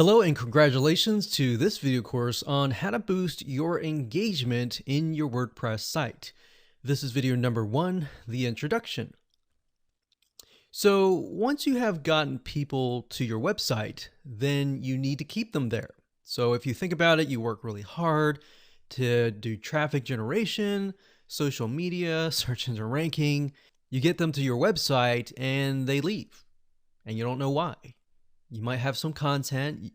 Hello and congratulations to this video course on how to boost your engagement in your WordPress site. This is video number 1, the introduction. So once you have gotten people to your website, then you need to keep them there. So if you think about it, you work really hard to do traffic generation, social media, search engine ranking. You get them to your website and they leave and you don't know why. You might have some content,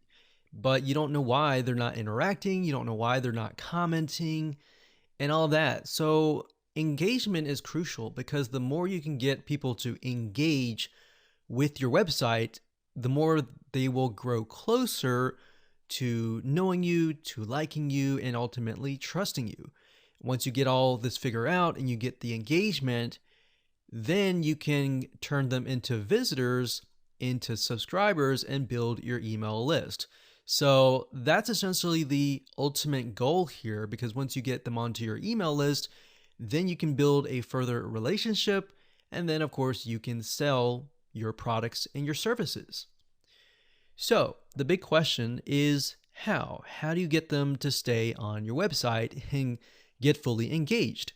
but you don't know why they're not interacting. You don't know why they're not commenting and all that. So engagement is crucial because the more you can get people to engage with your website, the more they will grow closer to knowing you, to liking you, and ultimately trusting you. Once you get all this figured out and you get the engagement, then you can turn them into visitors, into subscribers, and build your email list. So that's essentially the ultimate goal here, because once you get them onto your email list, then you can build a further relationship. And then of course you can sell your products and your services. So the big question is how do you get them to stay on your website and get fully engaged?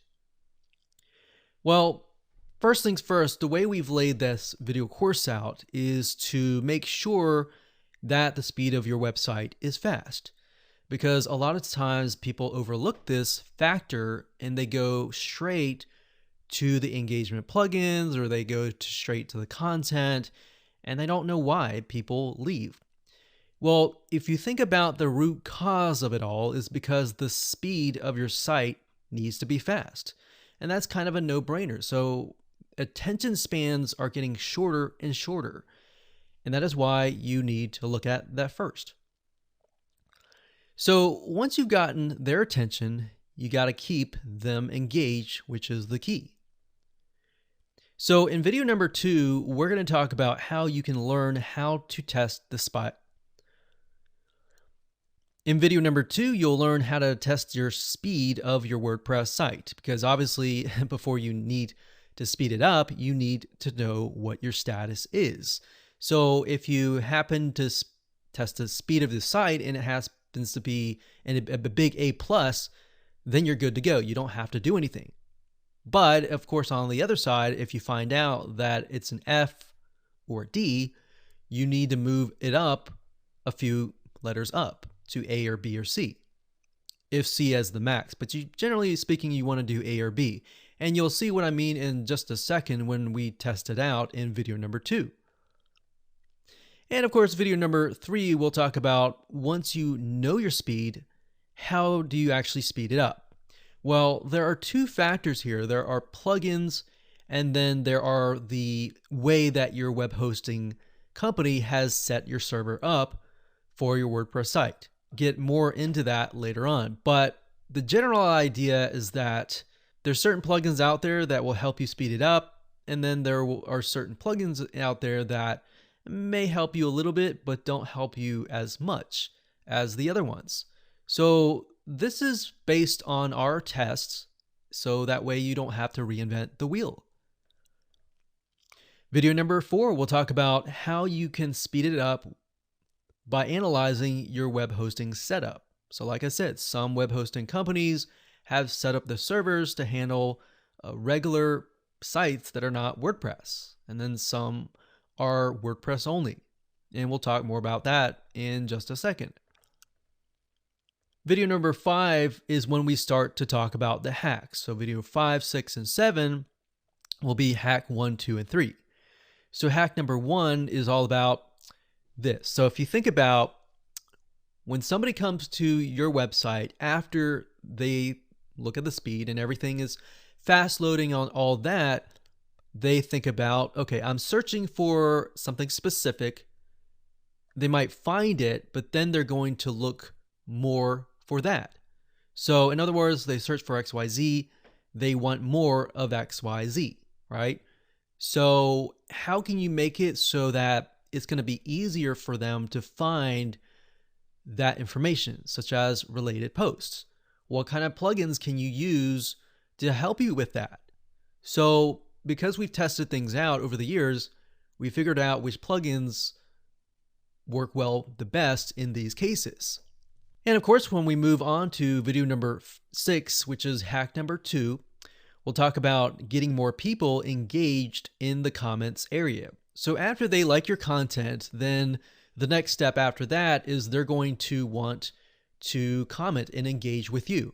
Well, first things first, the way we've laid this video course out is to make sure that the speed of your website is fast, because a lot of times people overlook this factor and they go straight to the engagement plugins or they go straight to the content and they don't know why people leave. Well, if you think about the root cause of it all is because the speed of your site needs to be fast. And that's kind of a no-brainer. So attention spans are getting shorter and shorter. And that is why you need to look at that first. So once you've gotten their attention, you got to keep them engaged, which is the key. So in video number 2, we're going to talk about how you can learn how to test the spot. In video number 2, you'll learn how to test your speed of your WordPress site, because obviously before you need to speed it up, you need to know what your status is. So if you happen to test the speed of the site and it happens to be a big A+, then you're good to go. You don't have to do anything. But of course, on the other side, if you find out that it's an F or D, you need to move it up a few letters up to A or B or C, if C as the max. But generally speaking, you want to do A or B. And you'll see what I mean in just a second when we test it out in video number 2. And of course, video number 3, we'll talk about once you know your speed, how do you actually speed it up? Well, there are 2 factors here. There are plugins, and then there are the way that your web hosting company has set your server up for your WordPress site. Get more into that later on. But the general idea is that there's certain plugins out there that will help you speed it up, and then there are certain plugins out there that may help you a little bit, but don't help you as much as the other ones. So this is based on our tests, so that way you don't have to reinvent the wheel. Video number 4, we'll talk about how you can speed it up by analyzing your web hosting setup. So like I said, some web hosting companies have set up the servers to handle regular sites that are not WordPress, and then some are WordPress only. And we'll talk more about that in just a second. Video number 5 is when we start to talk about the hacks. So video 5, 6, and 7 will be hack 1, 2, and 3. So hack number 1 is all about this. So if you think about when somebody comes to your website after they look at the speed and everything is fast loading on all that, they think about, okay, I'm searching for something specific. They might find it, but then they're going to look more for that. So in other words, they search for XYZ, they want more of XYZ, right? So how can you make it so that it's going to be easier for them to find that information, such as related posts? What kind of plugins can you use to help you with that? So because we've tested things out over the years, we figured out which plugins work well the best in these cases. And of course, when we move on to video number 6, which is hack number 2, we'll talk about getting more people engaged in the comments area. So after they like your content, then the next step after that is they're going to want to comment and engage with you.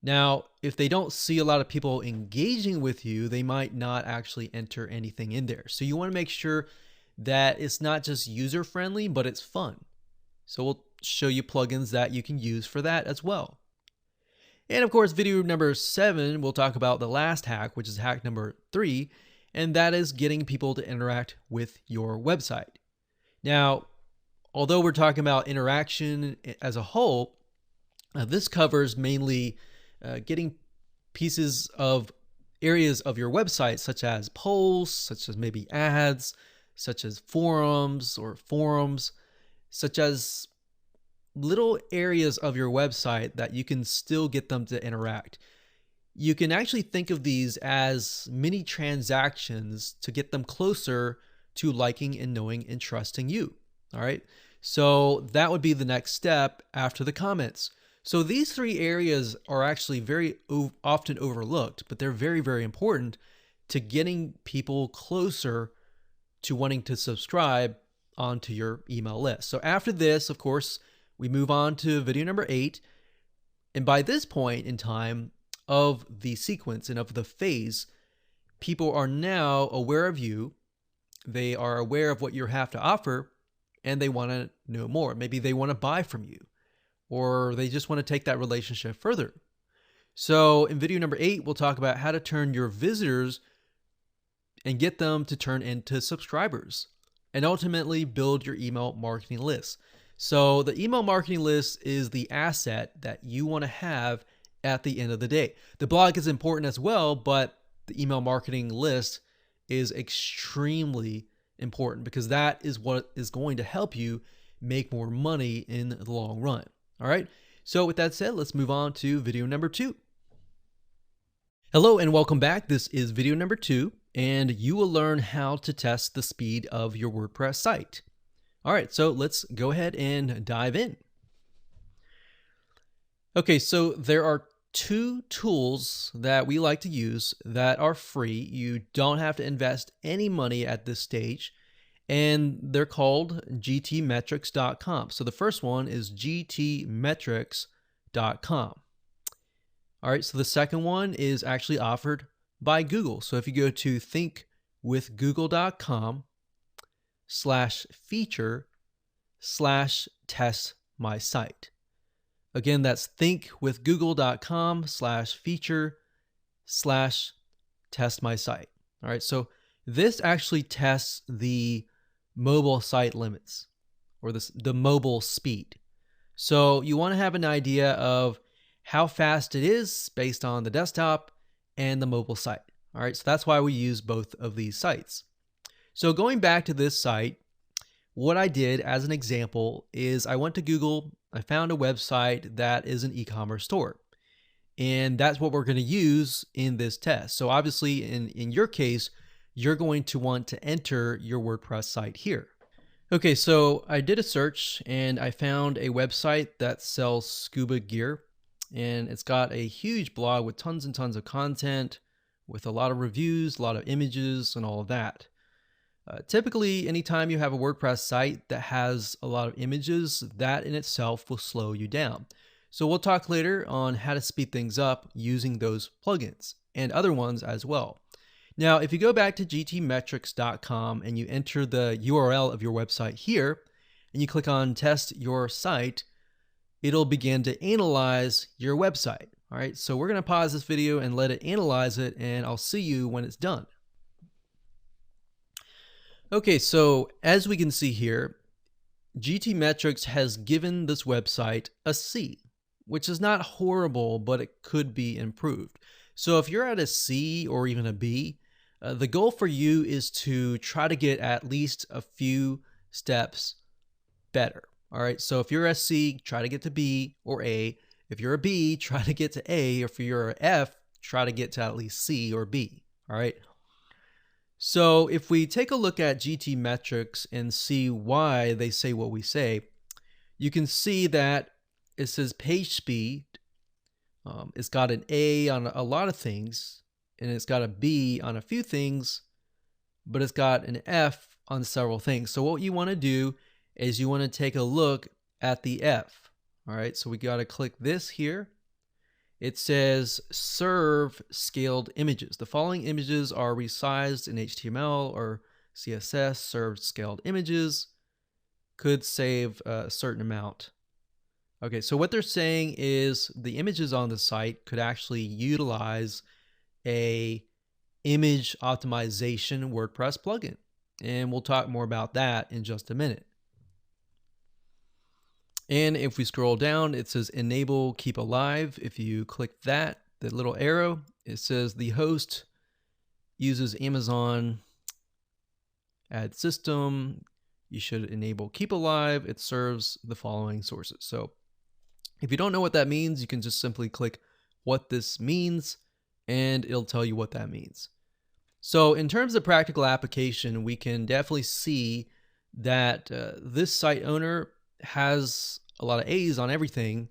Now, if they don't see a lot of people engaging with you, they might not actually enter anything in there. So you want to make sure that it's not just user-friendly, but it's fun. So we'll show you plugins that you can use for that as well. And of course, video number 7, we'll talk about the last hack, which is hack number 3, and that is getting people to interact with your website. Now, although we're talking about interaction as a whole, this covers mainly getting pieces of areas of your website, such as polls, such as maybe ads, such as forums, such as little areas of your website that you can still get them to interact. You can actually think of these as mini transactions to get them closer to liking and knowing and trusting you. All right. So that would be the next step after the comments. So these 3 areas are actually very often overlooked, but they're very, very important to getting people closer to wanting to subscribe onto your email list. So after this, of course, we move on to video number 8. And by this point in time of the sequence and of the phase, people are now aware of you. They are aware of what you have to offer, and they want to know more. Maybe they want to buy from you, or they just want to take that relationship further. So in video number 8, we'll talk about how to turn your visitors and get them to turn into subscribers and ultimately build your email marketing list. So the email marketing list is the asset that you want to have at the end of the day. The blog is important as well, but the email marketing list is extremely important because that is what is going to help you make more money in the long run. All right. So with that said, let's move on to video number 2. Hello and welcome back. This is video number 2, and you will learn how to test the speed of your WordPress site. All right, so let's go ahead and dive in. Okay, so there are 2 tools that we like to use that are free. You don't have to invest any money at this stage, and they're called gtmetrix.com. So the first one is gtmetrix.com. All right, so the second one is actually offered by Google. So if you go to thinkwithgoogle.com/feature/test my site. Again, that's thinkwithgoogle.com/feature/test my site. All right, so this actually tests the mobile site limits or the mobile speed. So you want to have an idea of how fast it is based on the desktop and the mobile site. All right, so that's why we use both of these sites. So going back to this site, what I did as an example is I went to Google, I found a website that is an e-commerce store. And that's what we're going to use in this test. So obviously in your case, you're going to want to enter your WordPress site here. Okay, so I did a search and I found a website that sells scuba gear. And it's got a huge blog with tons and tons of content, with a lot of reviews, a lot of images, and all of that. Typically, anytime you have a WordPress site that has a lot of images, that in itself will slow you down. So we'll talk later on how to speed things up using those plugins and other ones as well. Now, if you go back to gtmetrix.com and you enter the URL of your website here, and you click on test your site, it'll begin to analyze your website. All right, so we're going to pause this video and let it analyze it, and I'll see you when it's done. Okay, so as we can see here, GTmetrix has given this website a C, which is not horrible, but it could be improved. So if you're at a C or even a B, the goal for you is to try to get at least a few steps better. All right, so if you're a C, try to get to B or A. If you're a B, try to get to A. Or if you're an F, try to get to at least C or B. All right. So if we take a look at GTmetrix and see why they say what we say, you can see that it says page speed. It's got an A on a lot of things, and it's got a B on a few things, but it's got an F on several things. So what you want to do is you want to take a look at the F. All right, so we got to click this here. It says serve scaled images. The following images are resized in HTML or CSS. Served scaled images could save a certain amount. Okay, so what they're saying is the images on the site could actually utilize a image optimization WordPress plugin. And we'll talk more about that in just a minute. And if we scroll down, it says enable keep alive. If you click that, the little arrow, it says the host uses Amazon ad system. You should enable keep alive. It serves the following sources. So if you don't know what that means, you can just simply click what this means and it'll tell you what that means. So in terms of practical application, we can definitely see that this site owner has a lot of A's on everything,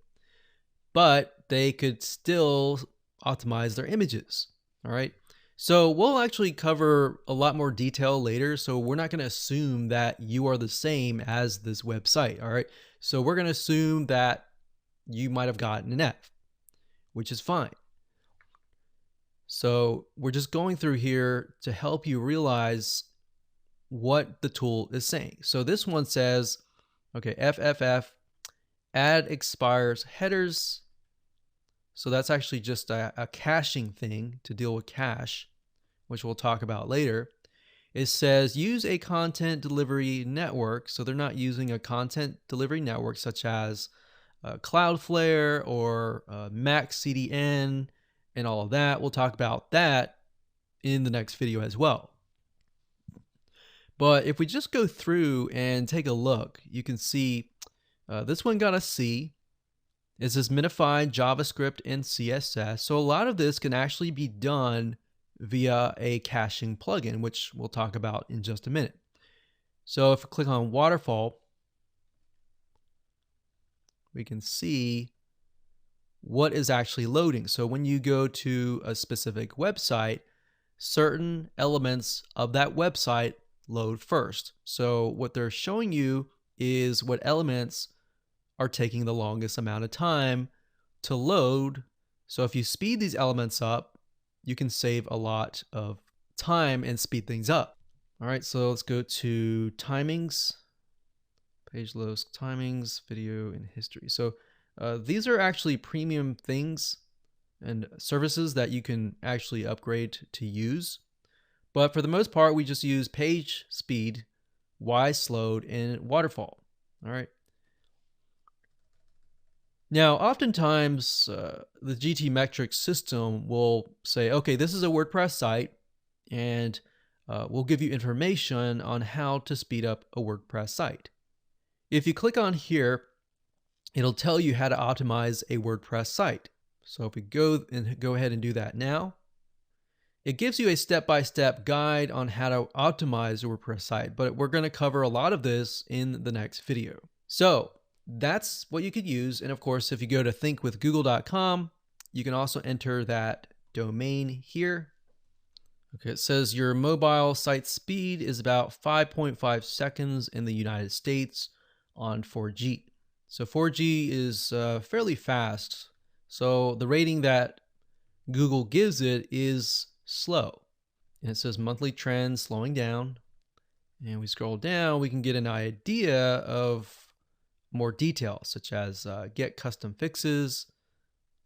but they could still optimize their images. All right. So we'll actually cover a lot more detail later. So we're not going to assume that you are the same as this website. All right. So we're going to assume that you might have gotten an F, which is fine. So we're just going through here to help you realize what the tool is saying. So this one says, okay, FFF, add expires headers. So that's actually just a caching thing to deal with cache, which we'll talk about later. It says use a content delivery network. So they're not using a content delivery network such as Cloudflare or Max CDN and all of that. We'll talk about that in the next video as well. But if we just go through and take a look, you can see this one got a C. It says minified JavaScript and CSS. So a lot of this can actually be done via a caching plugin, which we'll talk about in just a minute. So if we click on waterfall, we can see what is actually loading. So when you go to a specific website, certain elements of that website load first. So what they're showing you is what elements are taking the longest amount of time to load. So if you speed these elements up, you can save a lot of time and speed things up. All right, so let's go to timings, page loads, timings, video, and history. So these are actually premium things and services that you can actually upgrade to use. But for the most part, we just use page speed, Y slowed, and waterfall. All right. Now, oftentimes, the GTmetrix system will say, okay, this is a WordPress site, and we'll give you information on how to speed up a WordPress site. If you click on here, it'll tell you how to optimize a WordPress site. So if we go ahead and do that now, it gives you a step-by-step guide on how to optimize a WordPress site, but we're going to cover a lot of this in the next video. So that's what you could use. And of course, if you go to thinkwithgoogle.com, you can also enter that domain here. Okay, it says your mobile site speed is about 5.5 seconds in the United States on 4G. So 4G is fairly fast. So the rating that Google gives it is slow. And it says monthly trend slowing down. And we scroll down, we can get an idea of more detail, such as get custom fixes,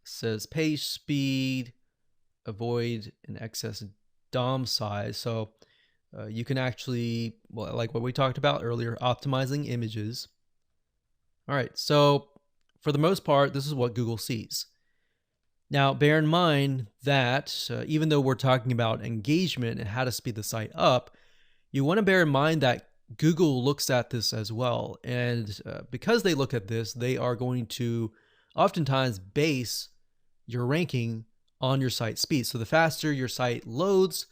says page speed, avoid an excess DOM size. So you can actually, well, like what we talked about earlier, optimizing images. All right, so for the most part, this is what Google sees. Now, bear in mind that even though we're talking about engagement and how to speed the site up, you want to bear in mind that Google looks at this as well. And because they look at this, they are going to oftentimes base your ranking on your site speed. So the faster your site loads,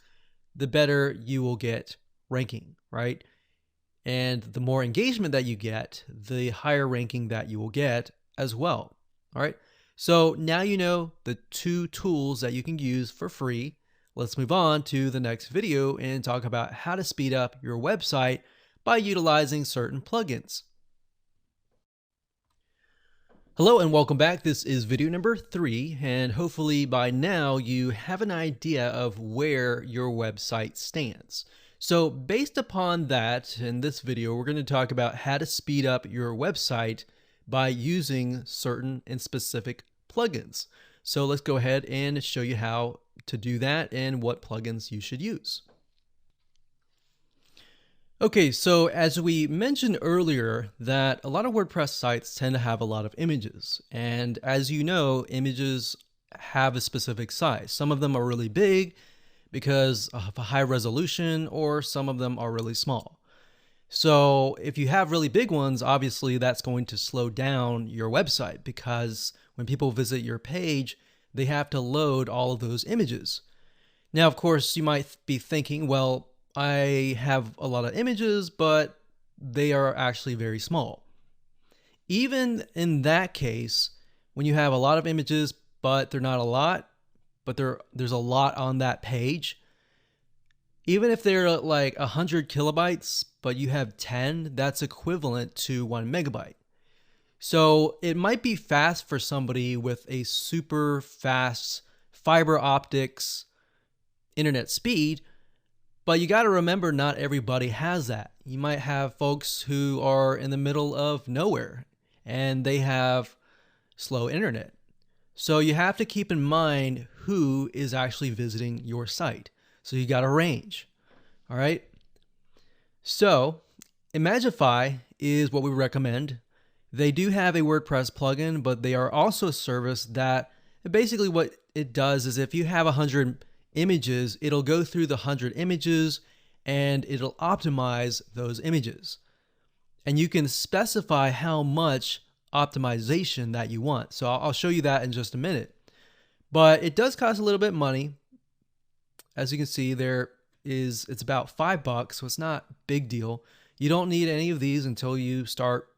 the better you will get ranking, right? And the more engagement that you get, the higher ranking that you will get as well. All right. So now you know the 2 tools that you can use for free. Let's move on to the next video and talk about how to speed up your website by utilizing certain plugins. Hello and welcome back. This is video number 3, and hopefully by now you have an idea of where your website stands. So based upon that, in this video, we're going to talk about how to speed up your website by using certain and specific plugins. So let's go ahead and show you how to do that and what plugins you should use. Okay, so as we mentioned earlier, that a lot of WordPress sites tend to have a lot of images. And as you know, images have a specific size. Some of them are really big because of a high resolution, or some of them are really small. So if you have really big ones, obviously that's going to slow down your website, because when people visit your page, they have to load all of those images. Now, of course, you might be thinking, well, I have a lot of images, but they are actually very small. Even in that case, when you have a lot of images, but they're not a lot, but there's a lot on that page, even if they're like 100 kilobytes, but you have 10, that's equivalent to 1 megabyte. So it might be fast for somebody with a super fast fiber optics internet speed, but you got to remember, not everybody has that. You might have folks who are in the middle of nowhere and they have slow internet. So you have to keep in mind who is actually visiting your site. So you got a range. All right. So Imagify is what we recommend. They do have a WordPress plugin, but they are also a service that basically what it does is, if you have 100 images, it'll go through the 100 images and it'll optimize those images. And you can specify how much optimization that you want. So I'll show you that in just a minute. But it does cost a little bit of money. As you can see, it's about $5, so it's not a big deal. You don't need any of these until you start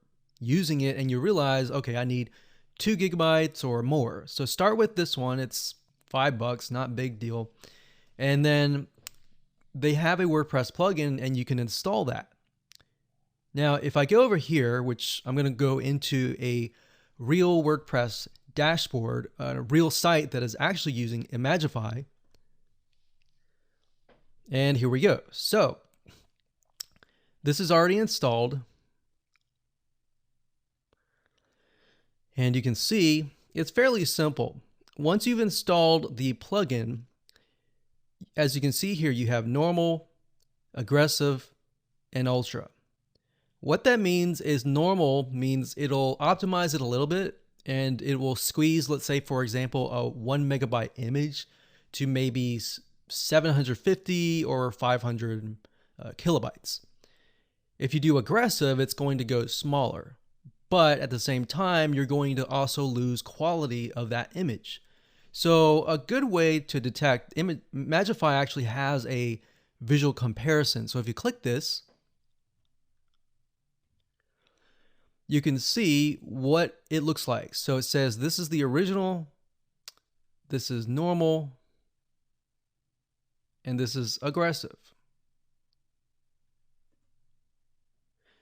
using it and you realize, okay, I need 2 gigabytes or more. So start with this one. It's $5, not a big deal. And then they have a WordPress plugin and you can install that. Now, if I go over here, which I'm going to go into a real WordPress dashboard, a real site that is actually using Imagify. And here we go. So this is already installed. And you can see it's fairly simple. Once you've installed the plugin, as you can see here, you have normal, aggressive, and ultra. What that means is normal means it'll optimize it a little bit and it will squeeze, let's say, for example, a 1 megabyte image to maybe 750 or 500 kilobytes. If you do aggressive, it's going to go smaller. But at the same time, you're going to also lose quality of that image. So a good way to detect, Imagify actually has a visual comparison. So if you click this, you can see what it looks like. So it says this is the original, this is normal, and this is aggressive.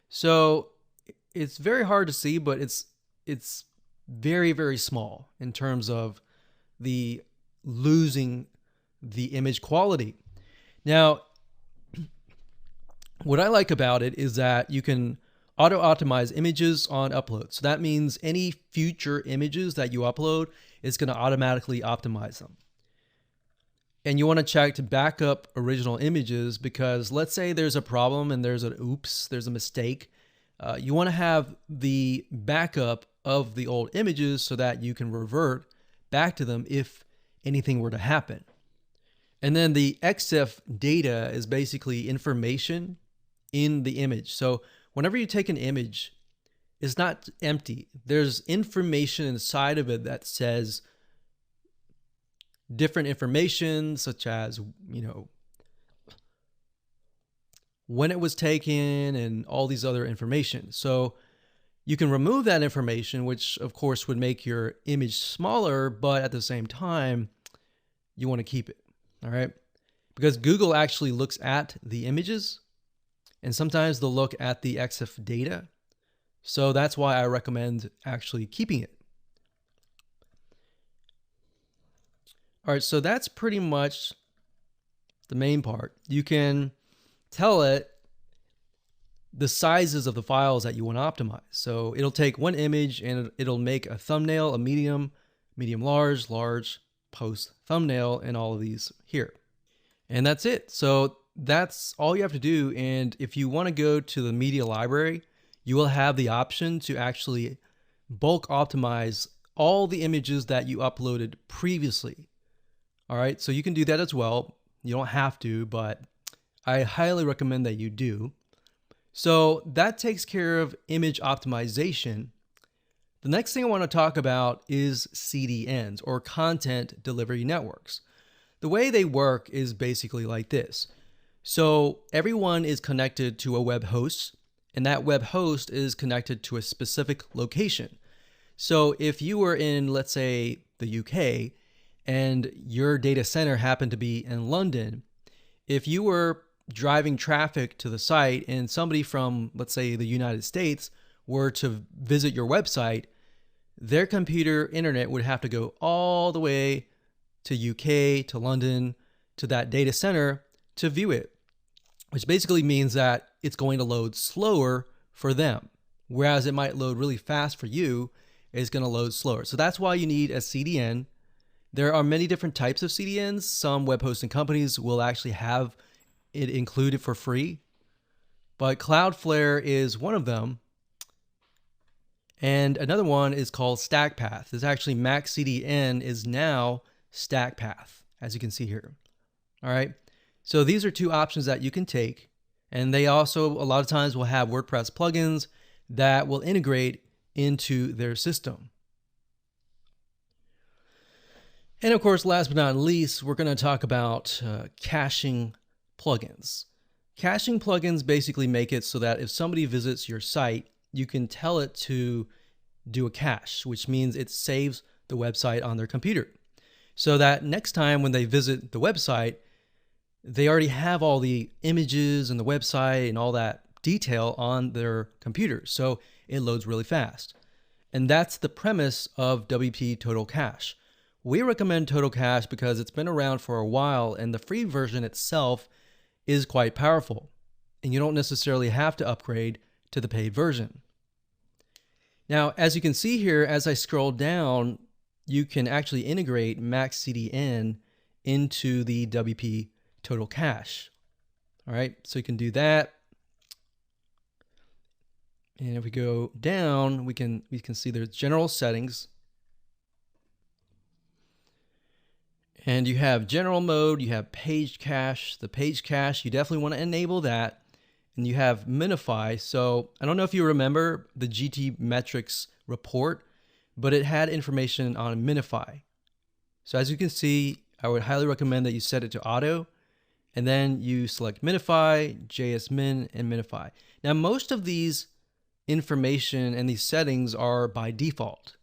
So it's very hard to see, but it's very, very small in terms of the losing the image quality. Now, what I like about it is that you can auto-optimize images on upload. So that means any future images that you upload, it's going to automatically optimize them. And you want to check to back up original images, because let's say there's a problem and there's a mistake. You want to have the backup of the old images so that you can revert back to them if anything were to happen. And then the EXIF data is basically information in the image. So whenever you take an image, it's not empty. There's information inside of it that says different information, such as, when it was taken, and all these other information. So you can remove that information, which of course would make your image smaller, but at the same time, you want to keep it, all right? Because Google actually looks at the images, and sometimes they'll look at the EXIF data. So that's why I recommend actually keeping it. All right, so that's pretty much the main part. You can tell it the sizes of the files that you want to optimize. So it'll take one image and it'll make a thumbnail, a medium, large, post, thumbnail, and all of these here. And that's it. So that's all you have to do. And if you want to go to the media library, you will have the option to actually bulk optimize all the images that you uploaded previously. All right, so you can do that as well. You don't have to, but I highly recommend that you do. So that takes care of image optimization. The next thing I want to talk about is CDNs, or content delivery networks. The way they work is basically like this. So everyone is connected to a web host, and that web host is connected to a specific location. So if you were in, let's say, the UK, and your data center happened to be in London, if you were driving traffic to the site and somebody from, let's say, the United States were to visit your website, their computer internet would have to go all the way to UK, to London, to that data center to view it, which basically means that it's going to load slower for them. Whereas it might load really fast for you, it's going to load slower. So that's why you need a CDN. There are many different types of CDNs. Some web hosting companies will actually have it included for free, but Cloudflare is one of them. And another one is called StackPath. It's actually MaxCDN is now StackPath, as you can see here. All right. So these are two options that you can take. And they also, a lot of times, will have WordPress plugins that will integrate into their system. And of course, last but not least, we're going to talk about caching plugins. Caching plugins basically make it so that if somebody visits your site, you can tell it to do a cache, which means it saves the website on their computer. So that next time when they visit the website, they already have all the images and the website and all that detail on their computer. So it loads really fast. And that's the premise of WP Total Cache. We recommend Total Cache because it's been around for a while, and the free version itself is quite powerful, and you don't necessarily have to upgrade to the paid version. Now, as you can see here, as I scroll down, you can actually integrate MaxCDN into the WP Total Cache. All right, so you can do that. And if we go down, we can see there's general settings. And you have general mode, you have page cache. The page cache, you definitely want to enable that. And you have minify. So I don't know if you remember the GTmetrix report, but it had information on minify. So as you can see, I would highly recommend that you set it to auto, and then you select minify, JSMin, and minify. Now, most of these information and these settings are by default.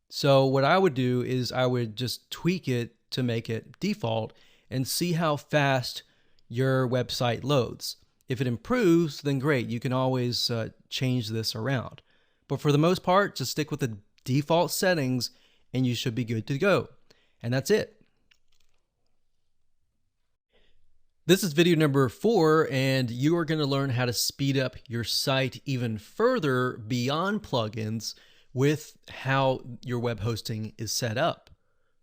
So what I would do is I would just tweak it to make it default and see how fast your website loads. If it improves, then great. You can always change this around. But for the most part, just stick with the default settings and you should be good to go. And that's it. This is video number 4, and you are going to learn how to speed up your site even further beyond plugins with how your web hosting is set up.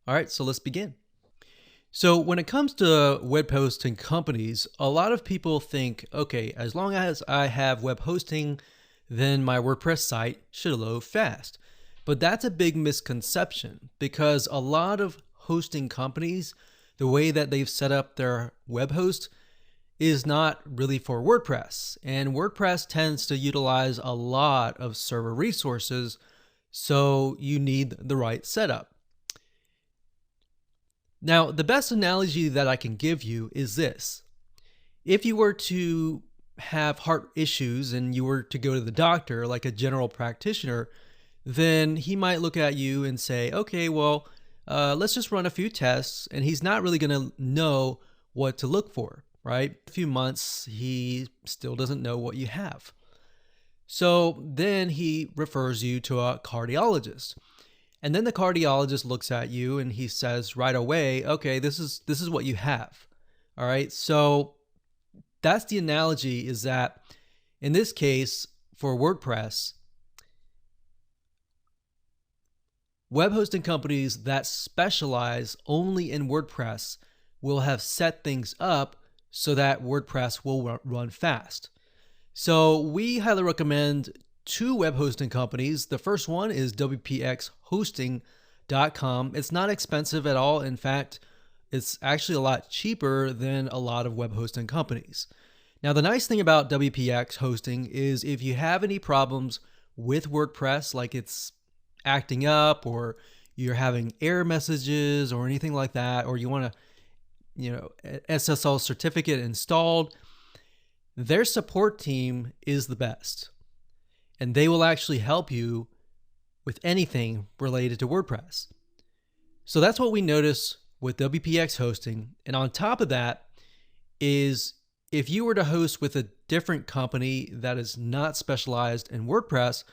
All right, so let's begin. So when it comes to web hosting companies, a lot of people think, okay, as long as I have web hosting, then my WordPress site should load fast. But that's a big misconception, because a lot of hosting companies, the way that they've set up their web host is not really for WordPress. And WordPress tends to utilize a lot of server resources, so you need the right setup. Now, the best analogy that I can give you is this. If you were to have heart issues and you were to go to the doctor, like a general practitioner, then he might look at you and say, okay, well, let's just run a few tests. And he's not really going to know what to look for, right? A few months, he still doesn't know what you have. So then he refers you to a cardiologist. And then the cardiologist looks at you and he says right away, okay, this is what you have. All right. So that's the analogy, is that in this case for WordPress, web hosting companies that specialize only in WordPress will have set things up so that WordPress will run fast. So we highly recommend two web hosting companies. The first one is wpxhosting.com. It's not expensive at all. In fact, it's actually a lot cheaper than a lot of web hosting companies. Now, the nice thing about WPX hosting is if you have any problems with WordPress, like it's acting up or you're having error messages or anything like that, or you want to, SSL certificate installed, their support team is the best. And they will actually help you with anything related to WordPress. So that's what we notice with WPX hosting. And on top of that is, if you were to host with a different company that is not specialized in WordPress,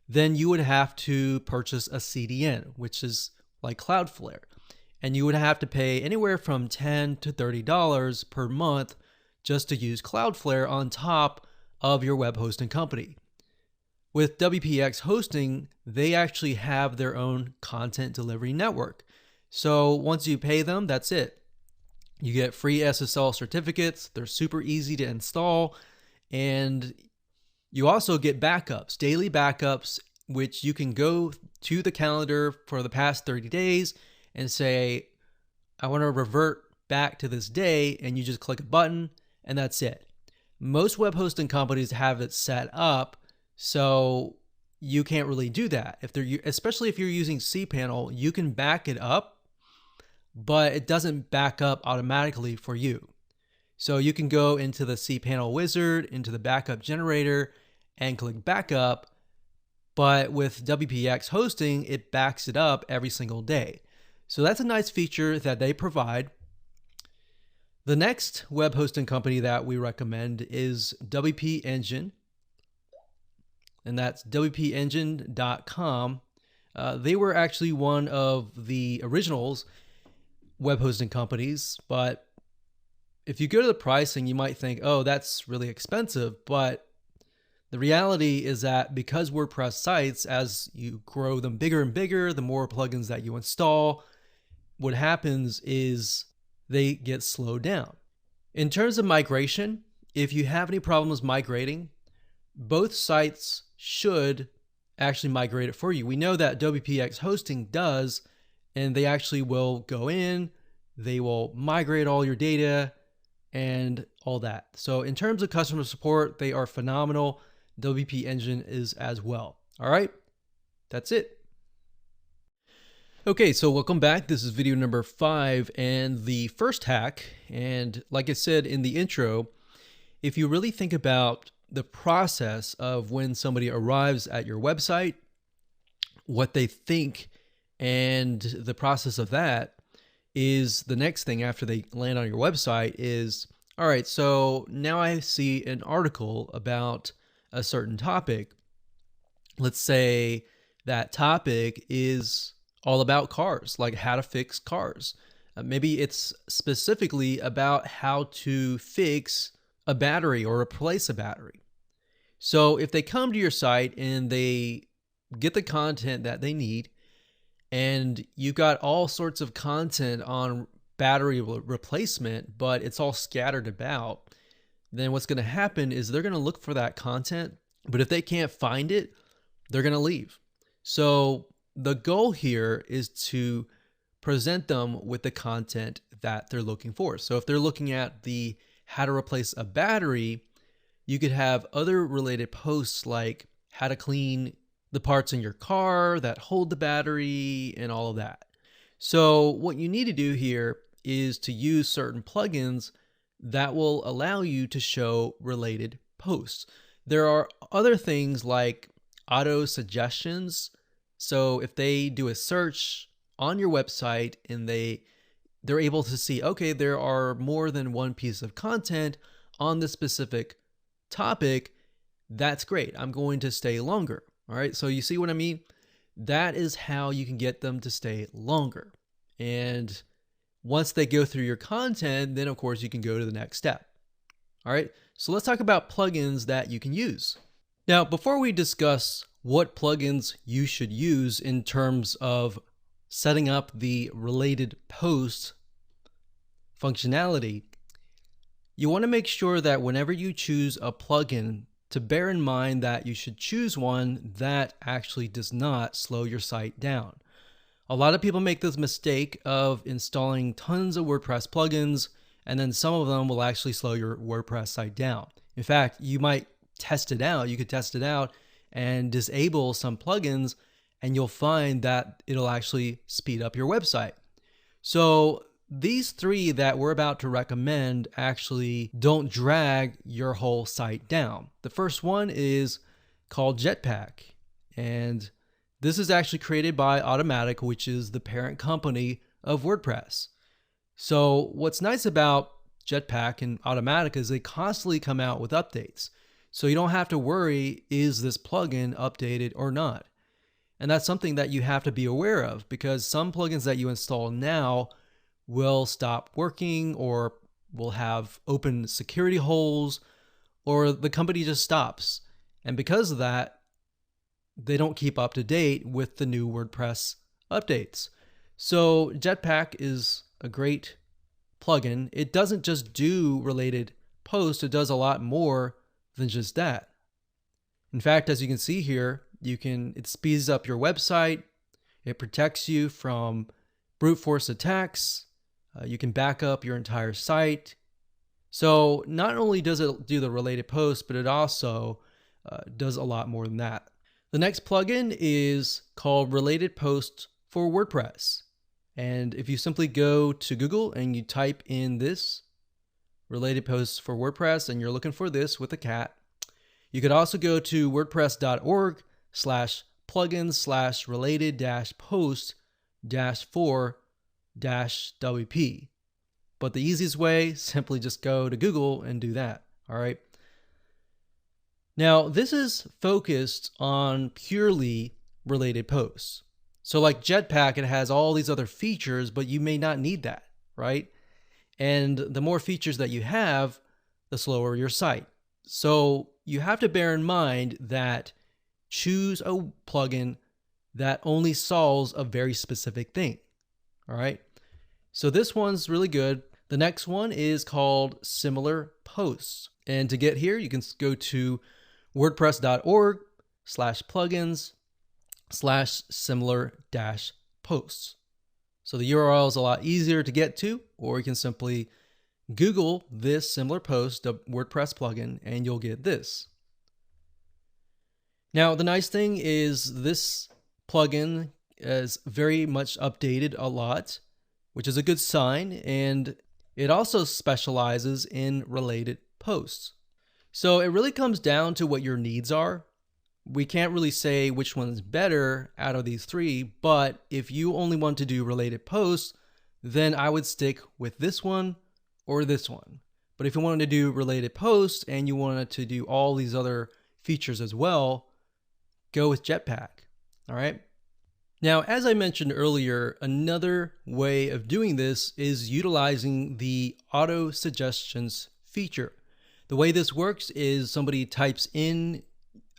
then you would have to purchase a CDN, which is like Cloudflare. And you would have to pay anywhere from $10 to $30 per month just to use Cloudflare on top of your web hosting company. With WPX hosting, they actually have their own content delivery network. So once you pay them, that's it. You get free SSL certificates. They're super easy to install. And you also get backups, daily backups, which you can go to the calendar for the past 30 days and say, I want to revert back to this day. And you just click a button and that's it. Most web hosting companies have it set up so you can't really do that. Especially if you're using cPanel, you can back it up, but it doesn't back up automatically for you. So you can go into the cPanel wizard, into the backup generator, and click backup. But with WPX hosting, it backs it up every single day. So that's a nice feature that they provide. The next web hosting company that we recommend is WP Engine, and that's wpengine.com. They were actually one of the originals web hosting companies, but if you go to the pricing, you might think, oh, that's really expensive. But the reality is that because WordPress sites, as you grow them bigger and bigger, the more plugins that you install, what happens is they get slowed down. In terms of migration, if you have any problems migrating, both sites should actually migrate it for you. We know that WPX hosting does, and they actually will go in, they will migrate all your data and all that. So in terms of customer support, they are phenomenal. WP Engine is as well. All right, that's it. Okay, so welcome back. This is video number 5 and the first hack. And like I said in the intro, if you really think about the process of when somebody arrives at your website, what they think, and the process of that is the next thing after they land on your website is, all right, so now I see an article about a certain topic. Let's say that topic is all about cars, like how to fix cars. Maybe it's specifically about how to fix a battery or replace a battery. So if they come to your site and they get the content that they need, and you've got all sorts of content on battery replacement, but it's all scattered about, then what's going to happen is they're going to look for that content, but if they can't find it, they're going to leave. So the goal here is to present them with the content that they're looking for. So if they're looking at the how to replace a battery, you could have other related posts like how to clean the parts in your car that hold the battery and all of that. So what you need to do here is to use certain plugins that will allow you to show related posts. There are other things like auto suggestions. So if they do a search on your website and they're able to see, okay, there are more than one piece of content on this specific topic, that's great. I'm going to stay longer. All right. So you see what I mean? That is how you can get them to stay longer. And once they go through your content, then of course you can go to the next step. All right. So let's talk about plugins that you can use. Now, before we discuss what plugins you should use in terms of setting up the related post functionality, you want to make sure that whenever you choose a plugin, to bear in mind that you should choose one that actually does not slow your site down. A lot of people make this mistake of installing tons of WordPress plugins, and then some of them will actually slow your WordPress site down. In fact, you might test it out. You could test it out and disable some plugins, and you'll find that it'll actually speed up your website. So these three that we're about to recommend actually don't drag your whole site down. The first one is called Jetpack, and this is actually created by Automattic, which is the parent company of WordPress. So what's nice about Jetpack and Automattic is they constantly come out with updates. So you don't have to worry, is this plugin updated or not? And that's something that you have to be aware of, because some plugins that you install now will stop working or will have open security holes, or the company just stops. And because of that, they don't keep up to date with the new WordPress updates. So Jetpack is a great plugin. It doesn't just do related posts, it does a lot more than just that. In fact, as you can see here, it speeds up your website, it protects you from brute force attacks, you can back up your entire site. So not only does it do the related posts, but it also does a lot more than that. The next plugin is called Related Posts for WordPress. And if you simply go to Google and you type in this, Related Posts for WordPress, and you're looking for this with a cat, you could also go to wordpress.org/plugins/related-post-for-WP. But the easiest way, simply just go to Google and do that. All right. Now, this is focused on purely related posts. So like Jetpack, it has all these other features, but you may not need that, right? And the more features that you have, the slower your site. So you have to bear in mind that choose a plugin that only solves a very specific thing. All right. So this one's really good. The next one is called Similar Posts. And to get here, you can go to wordpress.org/plugins/similar-posts. So the URL is a lot easier to get to, or you can simply Google this similar post, the WordPress plugin, and you'll get this. Now, the nice thing is this plugin is very much updated a lot, which is a good sign, and it also specializes in related posts. So it really comes down to what your needs are. We can't really say which one's better out of these three, but if you only want to do related posts, then I would stick with this one or this one. But if you wanted to do related posts and you wanted to do all these other features as well, go with Jetpack. All right. Now, as I mentioned earlier, another way of doing this is utilizing the auto suggestions feature. The way this works is somebody types in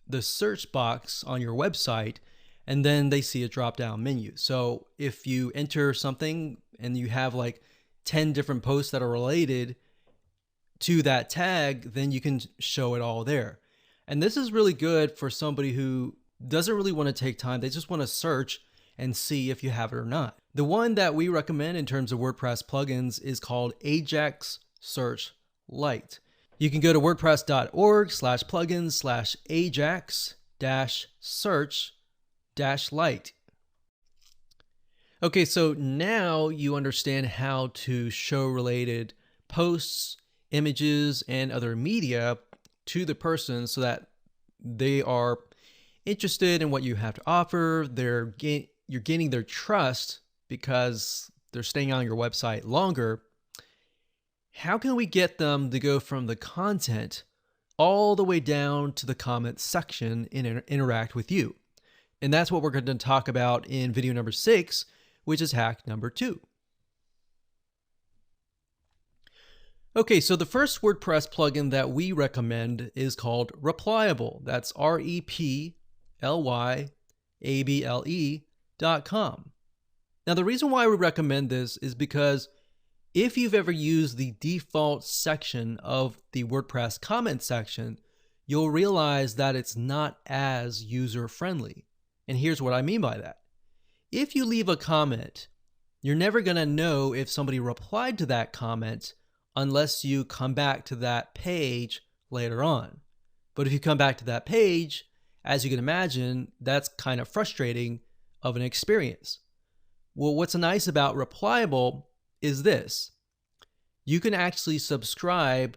the search box on your website, and then they see a drop-down menu. So if you enter something and you have like 10 different posts that are related to that tag, then you can show it all there. And this is really good for somebody who doesn't really want to take time. They just want to search and see if you have it or not. The one that we recommend in terms of WordPress plugins is called Ajax Search Lite. You can go to wordpress.org/plugins/ajax-search-lite. Okay, so now you understand how to show related posts, images, and other media to the person so that they are interested in what you have to offer. You're gaining their trust because they're staying on your website longer. How can we get them to go from the content all the way down to the comment section and interact with you? And that's what we're going to talk about in video number 6, which is hack number 2. Okay, so the first WordPress plugin that we recommend is called Replyable. That's REPLYABLE.com. Now, the reason why we recommend this is because if you've ever used the default section of the WordPress comment section, you'll realize that it's not as user-friendly. And here's what I mean by that. If you leave a comment, you're never going to know if somebody replied to that comment unless you come back to that page later on. But if you come back to that page, as you can imagine, that's kind of frustrating of an experience. Well, what's nice about Replyable is this. You can actually subscribe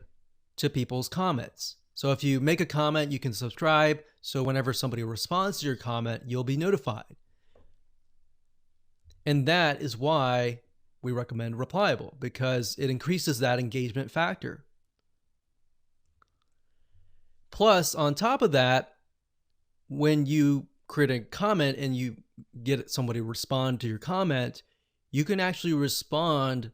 to people's comments. So if you make a comment, you can subscribe. So whenever somebody responds to your comment, you'll be notified. And that is why we recommend Replyable, because it increases that engagement factor. Plus, on top of that, when you create a comment and you get somebody to respond to your comment, you can actually respond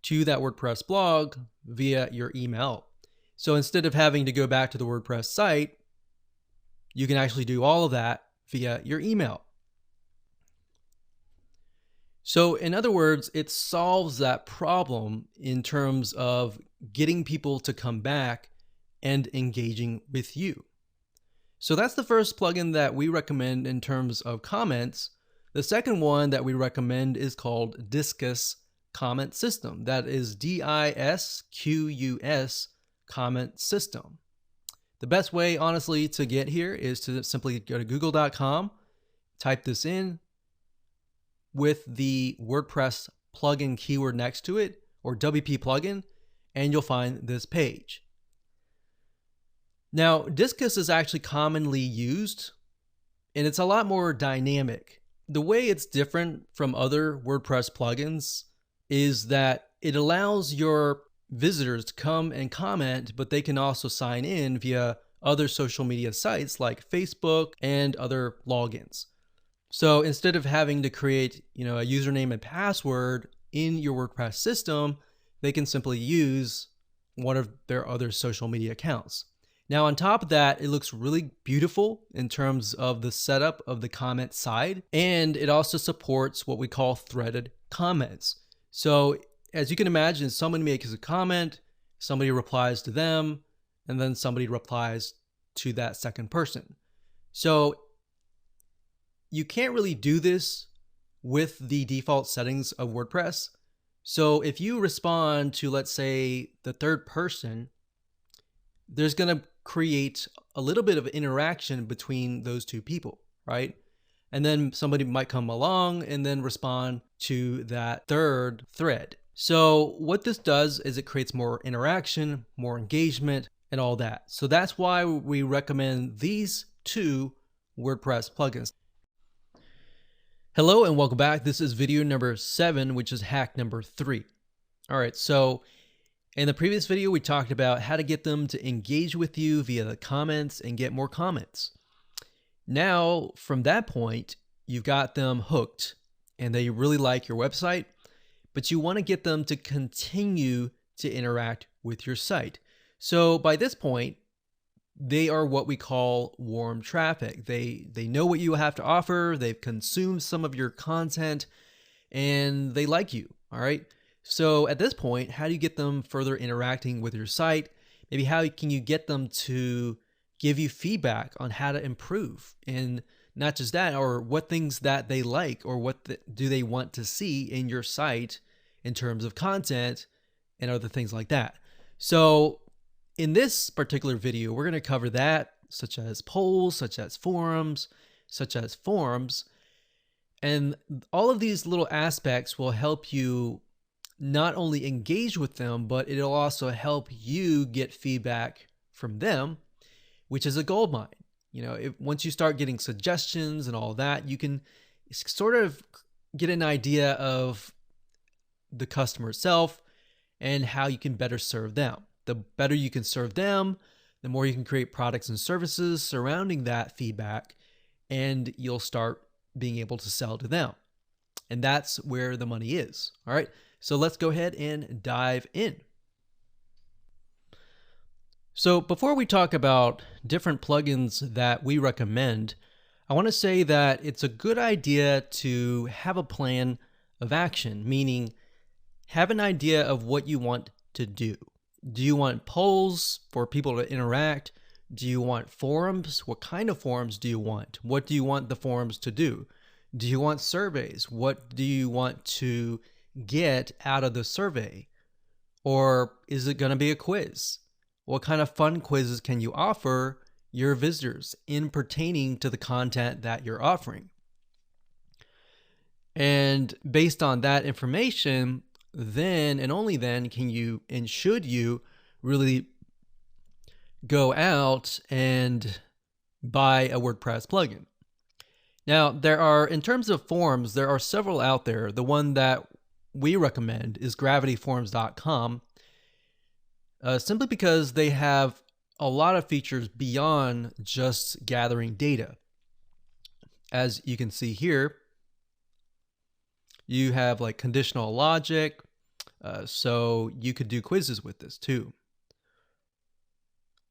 to that WordPress blog via your email. So instead of having to go back to the WordPress site, you can actually do all of that via your email. So in other words, it solves that problem in terms of getting people to come back and engaging with you. So that's the first plugin that we recommend in terms of comments. The second one that we recommend is called Disqus Comment System. That is DISQUS Comment System. The best way, honestly, to get here is to simply go to google.com, type this in with the WordPress plugin keyword next to it, or WP plugin, and you'll find this page. Now, Disqus is actually commonly used, and it's a lot more dynamic. The way it's different from other WordPress plugins is that it allows your visitors to come and comment, but they can also sign in via other social media sites like Facebook and other logins. So instead of having to create, a username and password in your WordPress system, they can simply use one of their other social media accounts. Now, on top of that, it looks really beautiful in terms of the setup of the comment side, and it also supports what we call threaded comments. So as you can imagine, someone makes a comment, somebody replies to them, and then somebody replies to that second person. So you can't really do this with the default settings of WordPress. So if you respond to, let's say, the third person, there's going to create a little bit of interaction between those two people, right? And then somebody might come along and then respond to that third thread. So what this does is it creates more interaction, more engagement, and all that. So that's why we recommend these two WordPress plugins. Hello and welcome back. This is video number 7, which is hack number 3. All right, so in the previous video, we talked about how to get them to engage with you via the comments and get more comments. Now, from that point, you've got them hooked and they really like your website, but you want to get them to continue to interact with your site. So by this point, they are what we call warm traffic. They know what you have to offer, they've consumed some of your content, and they like you, all right? So at this point, how do you get them further interacting with your site? Maybe how can you get them to give you feedback on how to improve? And not just that, or what things that they like, or what do they want to see in your site in terms of content and other things like that. So in this particular video, we're going to cover that, such as polls, such as forums, and all of these little aspects will help you not only engage with them, but it'll also help you get feedback from them which is a gold mine. Once you start getting suggestions and all that, you can sort of get an idea of the customer itself and how you can better serve them. The better you can serve them, the more you can create products and services surrounding that feedback, and you'll start being able to sell to them. And that's where the money is. All right, so let's go ahead and dive in. So before we talk about different plugins that we recommend, I want to say that it's a good idea to have a plan of action, meaning have an idea of what you want to do. Do you want polls for people to interact? Do you want forums? What kind of forums do you want? What do you want the forums to do? Do you want surveys? What do you want to get out of the survey? Or is it going to be a quiz? What kind of fun quizzes can you offer your visitors in pertaining to the content that you're offering? And based on that information, then and only then can you and should you really go out and buy a WordPress plugin. Now, in terms of forums, there are several out there. The one that we recommend is gravityforums.com. Simply because they have a lot of features beyond just gathering data. As you can see here, you have like conditional logic, so you could do quizzes with this too.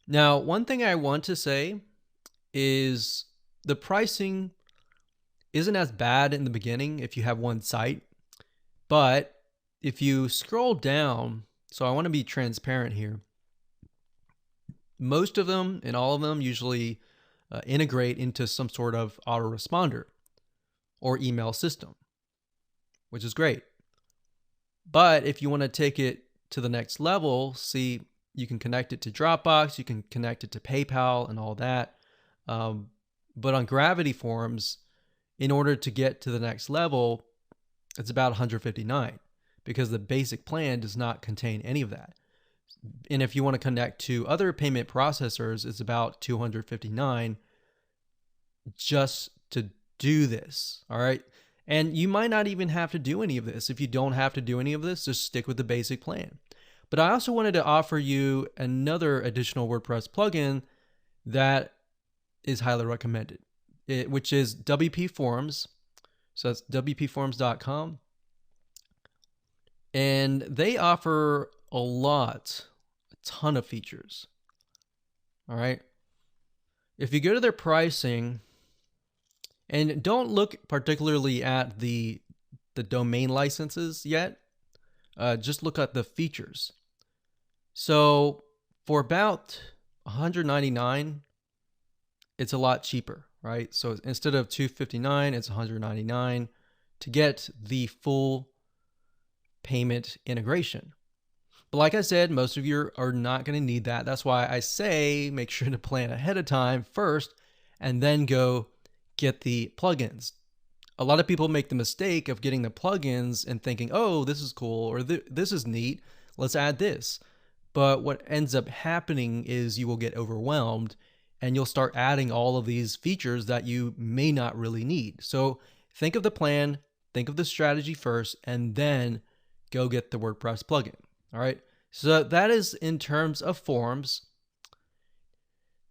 Now, one thing I want to say is the pricing isn't as bad in the beginning if you have one site, but if you scroll down, so I want to be transparent here. Most of them and all of them usually integrate into some sort of autoresponder or email system, which is great. But if you want to take it to the next level, see, you can connect it to Dropbox, you can connect it to PayPal and all that. But on Gravity Forums, in order to get to the next level, it's about $159 because the basic plan does not contain any of that. And if you want to connect to other payment processors, it's about $259 just to do this. All right. And you might not even have to do any of this. If you don't have to do any of this, just stick with the basic plan. But I also wanted to offer you another additional WordPress plugin that is highly recommended, which is WP Forums. So that's wpforums.com. And they offer a ton of features. All right. If you go to their pricing, and don't look particularly at the domain licenses yet, just look at the features. So for about $199, it's a lot cheaper, right? So instead of $259, it's $199 to get the full payment integration. But like I said, most of you are not going to need that. That's why I say make sure to plan ahead of time first and then go get the plugins. A lot of people make the mistake of getting the plugins and thinking, oh, this is cool, or this is neat, let's add this. But what ends up happening is you will get overwhelmed and you'll start adding all of these features that you may not really need. So think of the plan, think of the strategy first, and then go get the WordPress plugin. All right. So that is in terms of forums.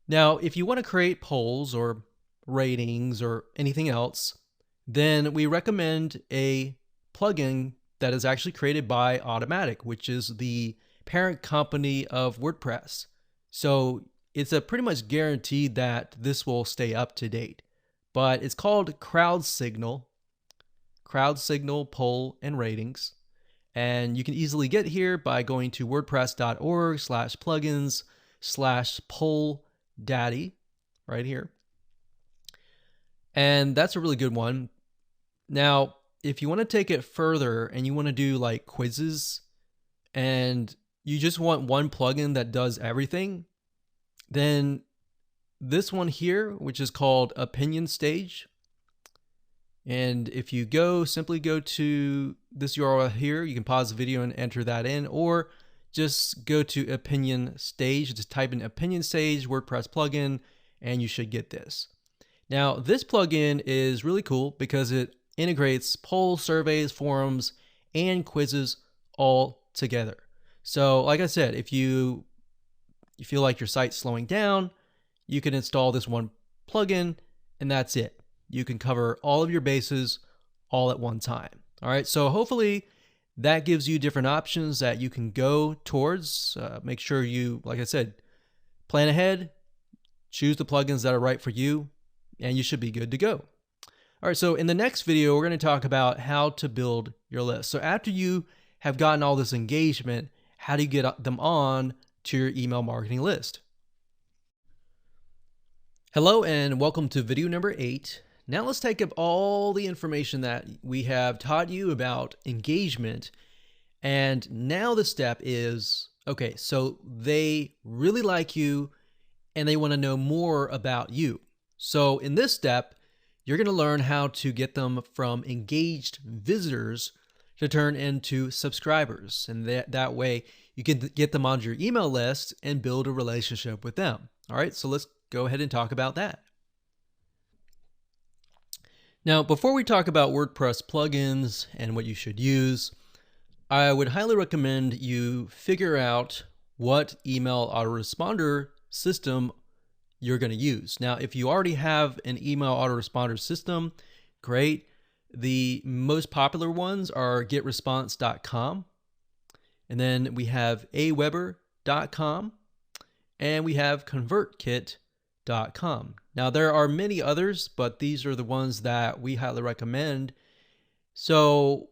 Now, if you want to create polls or ratings or anything else, then we recommend a plugin that is actually created by Automattic, which is the parent company of WordPress. So it's a pretty much guaranteed that this will stay up to date. But it's called CrowdSignal Poll and Ratings. And you can easily get here by going to wordpress.org/plugins/polldaddy right here. And that's a really good one. Now, if you want to take it further and you want to do like quizzes and you just want one plugin that does everything, then this one here, which is called Opinion Stage. And if you simply go to this URL here, you can pause the video and enter that in, or just go to Opinion Stage. Just type in Opinion Stage WordPress plugin, and you should get this. Now, this plugin is really cool because it integrates polls, surveys, forums, and quizzes all together. So, like I said, if you feel like your site's slowing down, you can install this one plugin, and that's it. You can cover all of your bases all at one time. All right, so hopefully that gives you different options that you can go towards. Make sure you, like I said, plan ahead, choose the plugins that are right for you, and you should be good to go. All right, so in the next video, we're going to talk about how to build your list. So after you have gotten all this engagement, how do you get them on to your email marketing list? Hello, and welcome to video number 8. Now let's take up all the information that we have taught you about engagement. And now the step is, okay, so they really like you and they want to know more about you. So in this step, you're going to learn how to get them from engaged visitors to turn into subscribers. And that way you can get them onto your email list and build a relationship with them. All right, so let's go ahead and talk about that. Now, before we talk about WordPress plugins and what you should use, I would highly recommend you figure out what email autoresponder system you're going to use. Now, if you already have an email autoresponder system, great. The most popular ones are getresponse.com, and then we have aweber.com, and we have convertkit.com. Now, there are many others, but these are the ones that we highly recommend. So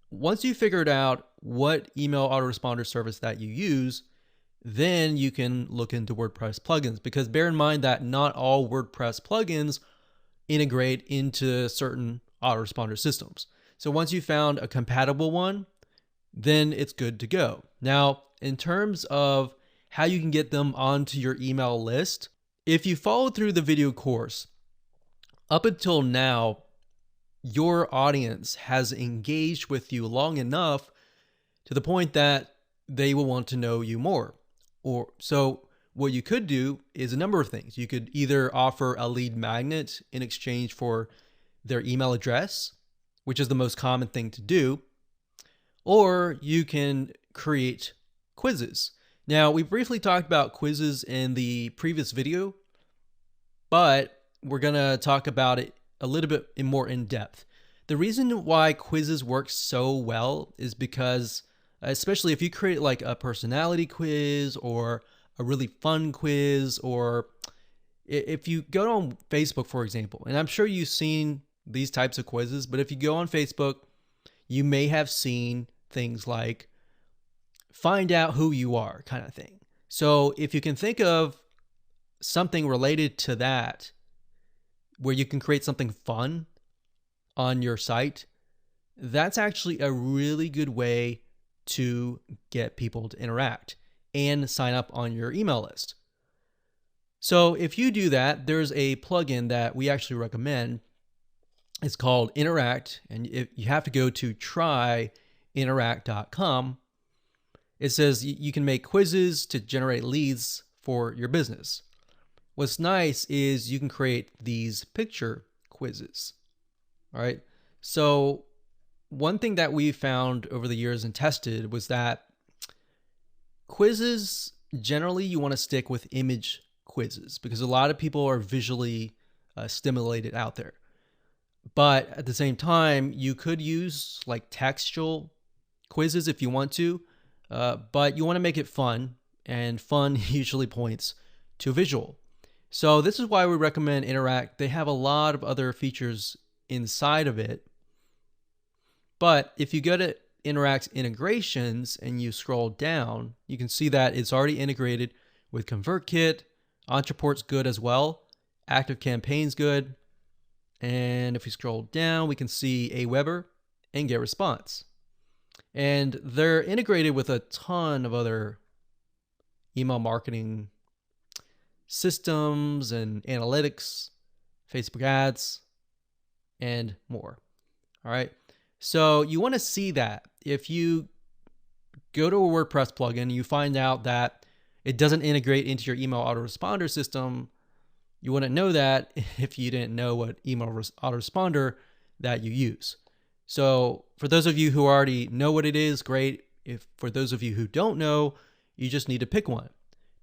once you figured out what email autoresponder service that you use, then you can look into WordPress plugins, because bear in mind that not all WordPress plugins integrate into certain autoresponder systems. So once you found a compatible one, then it's good to go. Now, in terms of how you can get them onto your email list, if you followed through the video course, up until now, your audience has engaged with you long enough to the point that they will want to know you more. So what you could do is a number of things. You could either offer a lead magnet in exchange for their email address, which is the most common thing to do, or you can create quizzes. Now, we briefly talked about quizzes in the previous video, but we're going to talk about it a little bit more in depth. The reason why quizzes work so well is because, especially if you create like a personality quiz or a really fun quiz, or if you go on Facebook, for example, and I'm sure you've seen these types of quizzes, but if you go on Facebook, you may have seen things like find out who you are kind of thing. So if you can think of something related to that, where you can create something fun on your site, that's actually a really good way to get people to interact and sign up on your email list. So if you do that, there's a plugin that we actually recommend. It's called Interact, and you have to go to tryinteract.com. It says you can make quizzes to generate leads for your business. What's nice is you can create these picture quizzes. All right. So one thing that we found over the years and tested was that quizzes, generally you want to stick with image quizzes because a lot of people are visually stimulated out there. But at the same time, you could use like textual quizzes if you want to, but you want to make it fun, and fun usually points to visual. So this is why we recommend Interact. They have a lot of other features inside of it. But if you go to Interact integrations and you scroll down, you can see that it's already integrated with ConvertKit. Entreport's good as well. ActiveCampaign's good. And if we scroll down, we can see Aweber and GetResponse. And they're integrated with a ton of other email marketing systems and analytics, Facebook ads, and more. All right. So you want to see that. If you go to a WordPress plugin, you find out that it doesn't integrate into your email autoresponder system, you wouldn't know that if you didn't know what email autoresponder that you use. So for those of you who already know what it is, great. If for those of you who don't know, you just need to pick one.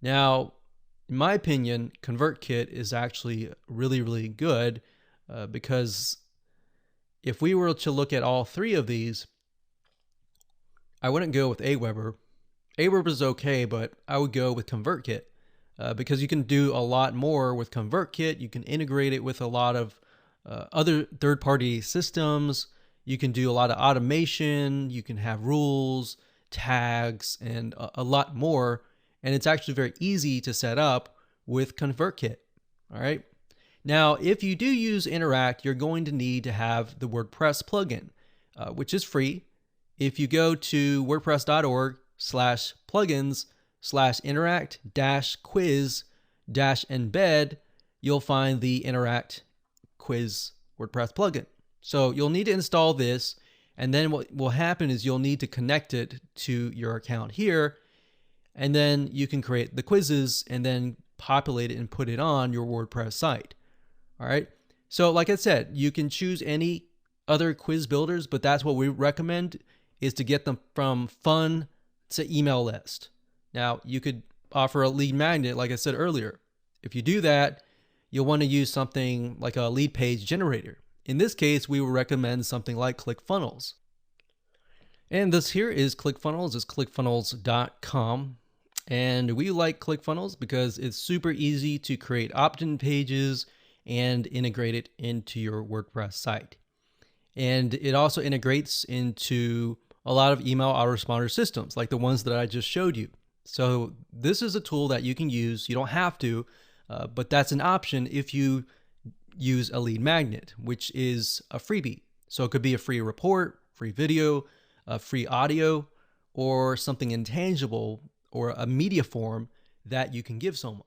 Now, in my opinion, ConvertKit is actually really, really good because if we were to look at all three of these, I wouldn't go with Aweber. Aweber is okay, but I would go with ConvertKit because you can do a lot more with ConvertKit. You can integrate it with a lot of other third-party systems. You can do a lot of automation. You can have rules, tags, and a lot more. And it's actually very easy to set up with ConvertKit. All right. Now, if you do use Interact, you're going to need to have the WordPress plugin, which is free. If you go to wordpress.org/plugins/interact-quiz-embed, you'll find the Interact Quiz WordPress plugin. So you'll need to install this, and then what will happen is you'll need to connect it to your account here, and then you can create the quizzes and then populate it and put it on your WordPress site. All right. So like I said, you can choose any other quiz builders, but that's what we recommend is to get them from fun to email list. Now you could offer a lead magnet, like I said earlier. If you do that, you'll want to use something like a lead page generator. In this case, we would recommend something like ClickFunnels. And this here is ClickFunnels. It's clickfunnels.com. And we like ClickFunnels because it's super easy to create opt-in pages and integrate it into your WordPress site. And it also integrates into a lot of email autoresponder systems like the ones that I just showed you. So this is a tool that you can use. You don't have to, but that's an option if you use a lead magnet, which is a freebie. So it could be a free report, free video, free audio, or something intangible or a media form that you can give someone.